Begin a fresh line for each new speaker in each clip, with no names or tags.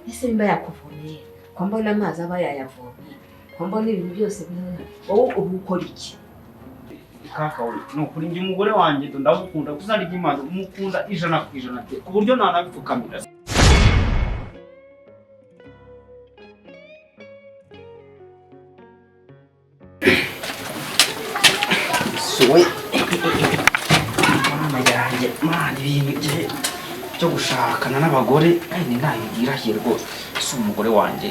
ese nimba yakuvomeye ko mbona amazi aba yayavomye ko mbona ibintu byose bimwe wowe ubu ukora iki
kaka we nukuri njye umugore wanjye ndamukunda kuzarya imana umukunda 100% ku buryo nanabipfukamira sowe mama yanjye mwana ibintu byo gushakana n'abagore ni ntabigira here rwose si umugore wanjye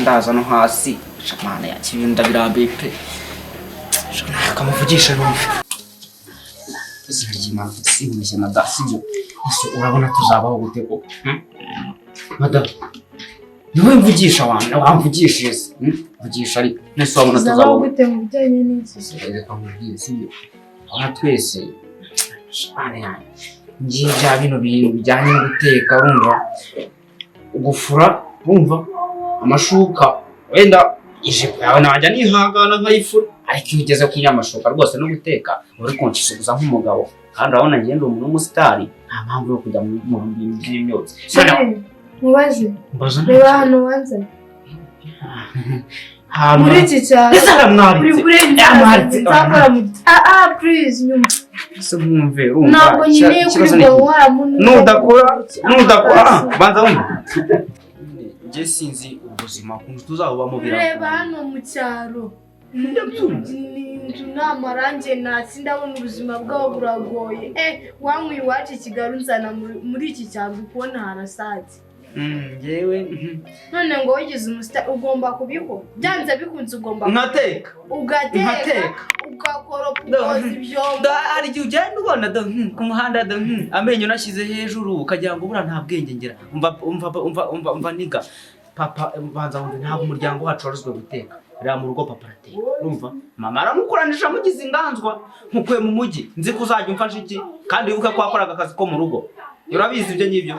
ndaza no hasi shamana yakibinda birambiye pe akamuvugisha numve izina ry'Imana simushye na dasibyo ese urabona tuzabaho gute ko madam niwe mvugisha wamvugishije mvugisha ari nese wabona tuzabaho
gute mu bijyanye n'iki
reka mubwire sibyo aha twese shamana yanjye ngiye bya bino bintu bijyanye no guteka urumva gufura urumva amashuka wenda ijipo yawe najya nihangana nkayifura ariko iyo ugeze ku nyamashuka rwose no guteka uri kunshisubiza nk'umugabo kandi urabona ngiye ndi umuntu w'umusitari nta mpamvu yo kujya mu bintu by'imyotsi
mubaze reba hano wanze muri iki cyaro uri kurenza please nyuma
se mwumve urumva
ntabwo nyine kuri
nudakora banza wumva nje sinzi ubuzima kuntu tuzabamo birako
reba hano mu cyaro n'amarange nasi ndabona ubuzima bwabo buragoye wanywe iwacu Kigali nzana muri iki cyaro ukubona harasaje
ngewe
none ngo wigize umusita ugomba kubiko byanze bikunze ugomba
nkateka
ugateka ugakoropa ukoza ibyombo
hari igihe ugenda ubona ku muhanda amenyo nashyize hejuru ukagira ngo bura nta bwenge ngera umva niga papa banza wumve ntabwo umuryango wacu waruzwe guteka rero mu rugo papa arateka urumva mama aramukoranisha mugize inganzwa nkukuye mu mujyi nzi ko uzajya umfasha iki kandi wibuke ko wakoraga akazi ko mu rugo urabizi ibyo ngibyo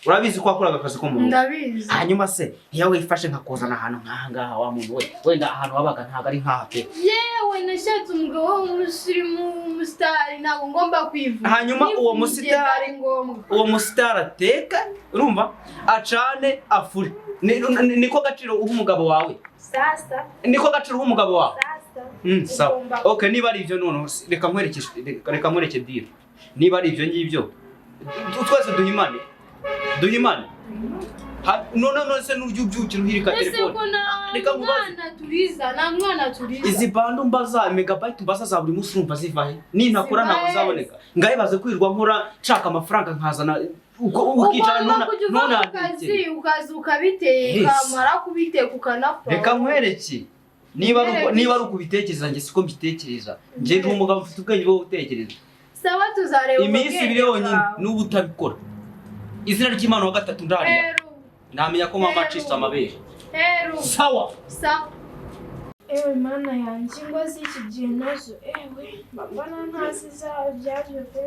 urabizi ko wakoraga akazi ko mu rugo
ndabizi
hanyuma se iyo wifashe nkakuzana ahantu nk'ahangaha wa muntu we wenda ahantu wabaga ntabwo ari nk'aha pe
yewe nashatse umugabo w'umusirimu w'umusitari ntabwo ngomba kwivuga
hanyuma uwo musitari ateka urumva acane afure niko gaciro uha umugabo wawe
sasa
niko gaciro uha umugabo wawe
sasa
sawa okay niba ari ibyo none reka nkwereke deal niba ari ibyo ngibyo twese duhimane none se n'ubyukira uhirika telefone
reka mwana turiza
izi bando mbaza megabyte mbaza za buri munsi urumva zivahe nintakora ntabwo zaboneka ngayibaze kwirirwa nkora nshaka amafaranga nkazana ukicara none
akazi ukaza ukabiteka mara kubiteka ukanafura
reka nkwereke niba ari ukubitekereza njye siko mbitekereza njye ndi umugabo ufite ubwenge bwo gutekereza
sawa tuzareba
iminsi ibiri yonyine n'ubu utabikora izina ry'Imana wa gatatu ndariya namenya ko mama acitse amabere sawa
ewe mana yanjye ngo z'iki gihe nazo mbona ntazi byabyo pe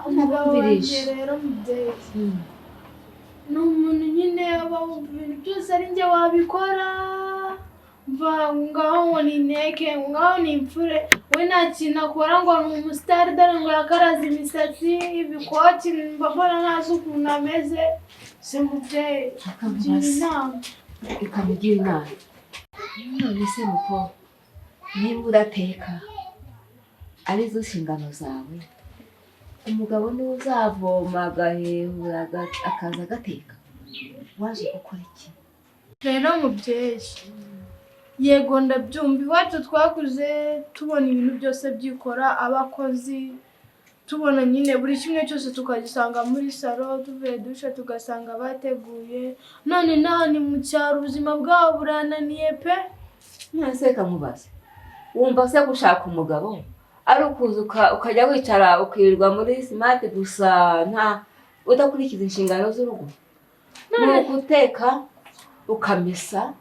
umugabo wanjye rero mubyeyi ni umuntu nyine aba wumva ibintu byose ari njye wabikora mva ngaho ngo ninteke ngaho nimfure we nta kintu akora ngo ni umusitari dore ngo yakaraze imisatsi ibikoti mbona ntazi ukuntu ameze se mubyeyi
ikamugira inama none se muko niba udateka arizo nshingano zawe umugabo niwe uzavoma agahembura akaza agateka waje gukora iki
rero mubyeyi yego ndabyumva iwacu twakuze tubona ibintu byose byikora abakozi tubona nyine buri kimwe cyose tukagisanga muri salo tuvuye dushe tugasanga bateguye none naho ni mu cyaro ubuzima bwabo burananiye pe
mwese kamubaze wumva se gushaka umugabo ari ukuza ukajya wicara ukirirwa muri smart gusa nta udakurikiza inshingano z'urugo ni guteka ukamesa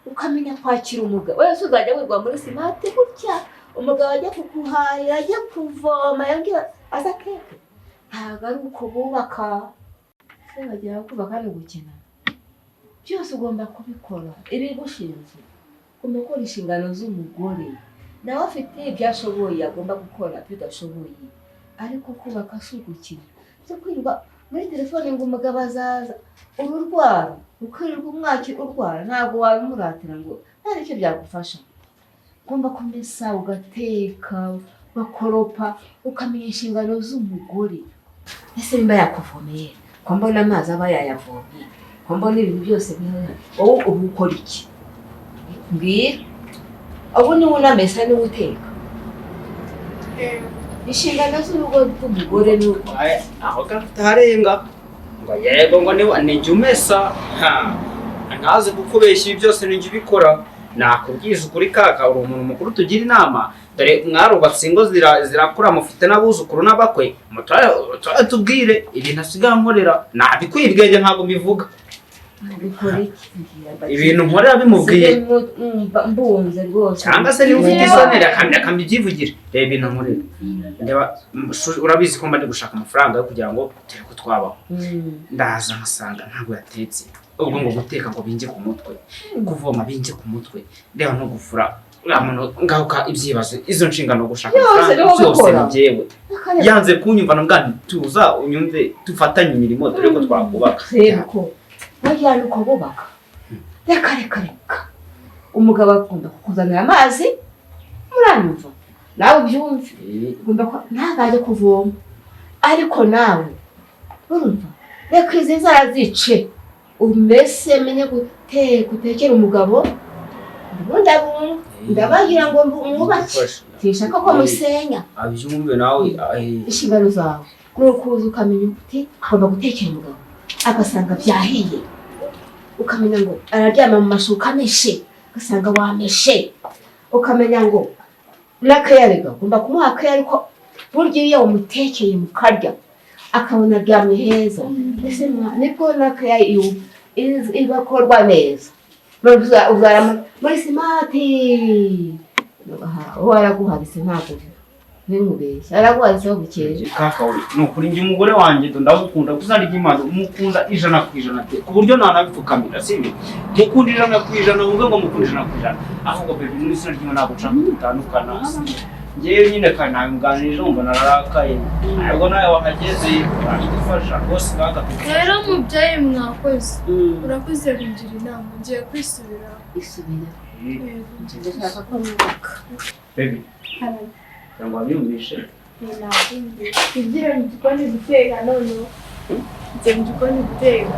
ukamenya kwakira umugabo wese uzajya wirwa muri smart gutya umugabo ajya kukuhahira ajya kuvoma yagira aza keke ntabwo ari uko bubaka se bagira kubaka no gukina byose ugomba kubikora ibigushinzwe kumukora inshingano z'umugore nawe afite ibyo ashoboye agomba gukora bidashoboye ariko kubaka si ugukina cyo kwirirwa muri telefone ngo umugabo azaza ururwara ukirirwa umwaki urwara ntabwo wabimuratira ngo nta nicyo byagufasha. Ugomba kumesa ugateka ugakoropa ukamenya inshingano z'umugore. Ese nimba yakuvomeye ko mbona amazi aba yayavomye ko mbona ibintu byose bihari wowe ubu ukora iki? Mbwira ubu niwe unamesa niwe uteka inshingano z'urugo rw'umugore ni uko
aho gatarenga ngo yego ngo nijya umesa ntazi kukubeshya ibi byose nijya ubikora. Nakubwiza ukuri kaka uri umuntu mukuru tugira inama dore mwarubatse ingo zirakura mufite n'abuzukuru n'abakwe tubwire ibintu asigaye nkorera nabikwibwenge ntabwo mbivuga ibintu nkorera bimubwiye
mbunze rwose
cyangwa se niba ufite isonera akambyivugire reba ibintu nkorera ndeba urabizi ko mba ndi gushaka amafaranga yo kugira ngo tere ko twabaho ndaza nkasanga ntabwo yatetse ubwo ngo guteka ngo binge ku mutwe kuvoma binge ku mutwe ndeba no gufura ngaruka ibyibazo izo nshingano gushaka amafaranga byose njyewe yanze kunyumva nambwani tuza unyumve tufatanye imirimo dore ko twakubaka
ko wajyana uko bubaka reka umugabo akunda kukuzanira amazi muranyumva nawe ubyumve ugomba ko ntabaje kuvoma ariko nawe urumva reka izi nzara zice umese menye gutekera umugabo ndabagira ngo mwubake tishaka ko musenya
abyumve nawe
inshingano zawe nukuza ukamenya uti ugomba gutekera umugabo agasanga byahiye ukamenya ngo araryama mu mashuka ameshe ugasanga wameshe ukamenya ngo n'akayarega ugomba kumuha akaya ariko burya iyo umutekeye mukarya akabona aryamye heza ese nibwo n'akaya igakorwa neza muri simati waraguharise ntabwo nimubeshya araguharise aho bukeje
kaka uri nukuri njye umugore wanjye ndamukunda kuzarya imana umukunda 100% ku buryo nanabipfukamira sibyo mukunda 100% uvuga ngo mukunda 100% ahubwo bebe muri sina ry'imana ntabwo nshaka gutandukana ngewe nyine kandi nabimuganirije umva nararakaye ntabwo nawe wahageze uragufasha rwose kaka
rero mubyeyi mwakoze urakoze kungira inama ngiye kwisubira
ndashaka ko mwubaka
bebe cyangwa byumvishe
igira mu gikoni guteka noneho njye mu gikoni guteka